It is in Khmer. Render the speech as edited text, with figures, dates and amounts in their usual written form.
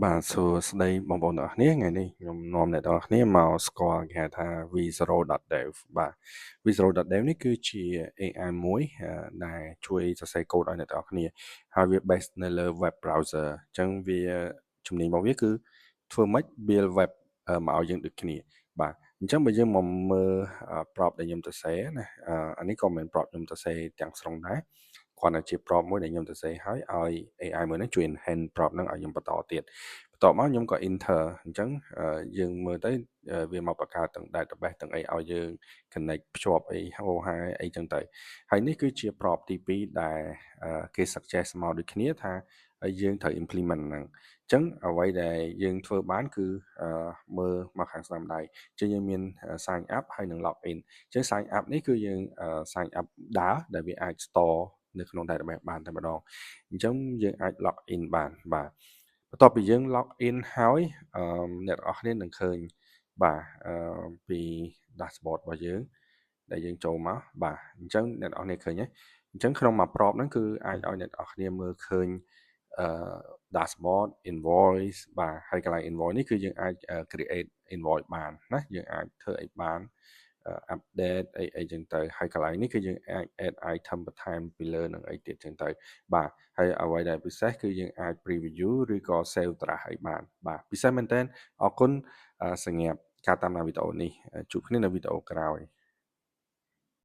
បាទសួស្តីបងប្អូនទាំងអស់គ្នាថ្ងៃនេះខ្ញុំនាំអ្នកទាំងអស់គ្នាមកស្គាល់គេហៅថា v0.dev បាទ v0.dev នេះគឺជា AI មួយដែលជួយសរសេរកូដឲ្យអ្នកទាំងអស់គ្នាហើយវា based នៅលើ web browser អញ្ចឹងវាជំនាញរបស់វាគឺធ្វើម៉េច build web មកឲ្យយើងដូចគ្នាបាទអញ្ចឹងបើយើងមកមើល prompt ដែលខ្ញុំសរសេរណាអានេះក៏មិនមែន prompt ខ្ញុំសរសេរទាំងស្រុងដែរគ្រាន់តែជា prompt មួយដែលខ្ញុំសរសេរឲ្យ AI មួយហ្នឹងជួយ enhance prompt ហ្នឹងឲ្យខ្ញុំបន្តទៀតបន្ទាប់មកខ្ញុំក៏ enter អញ្ចឹងយើងមើលទៅវាមកបង្កើតទាំង database ទាំងអីឲ្យយើង connect ភ្ជាប់អីហៅហាអីចឹងទៅហើយនេះគឺជា prompt ទី2ដែលគេ suggest មកដូចគ្នាថាយើងត្រូវ implement ហ្នឹងអញ្ចឹងអ្វីដែលយើងធ្វើបានគឺមើលមកខាងស្ដាំដៃអញ្ចឹងយើងមាន sign up ហើយនិង log in អញ្ចឹង sign up នេះគឺយើង sign up ដើរដែលវាអាច store នៅក្នុង database បានតែម្ដងអញ្ចឹងយើងអាច log in បានបាទបន្ទាប់ពីយើង log in ហើយអ្នកទាំងអស់គ្នានឹងឃើញបាទពី dashboard របស់យើងដែលយើងចូលមកបាទអញ្ចឹងអ្នកទាំងអស់គ្នាឃើញទេអញ្ចឹងក្នុងមួយ prompt ហ្នឹងគឺអាចឲ្យអ្នកទាំងអស់គ្នាមើលឃើញអឺ dashboard invoice បាទហើយកន្លែង invoice នេះគឺយើងអាច create invoice បានណាយើងអាចធ្វើអីបាន update អីចឹងទៅហើយកន្លែងនេះគឺយើងអាច add item បន្ថែមពីលើនឹងអីទៀតចឹងទៅបាទហើយអ្វីដែលពិសេសគឺយើងអាច preview ឬក៏ save ត្រាស់អីបានបាទពិសេសមែនតើអរគុណសម្រាប់ការតាមដានវីដេអូនេះជួបគ្នានៅវីដេអូក្រោយ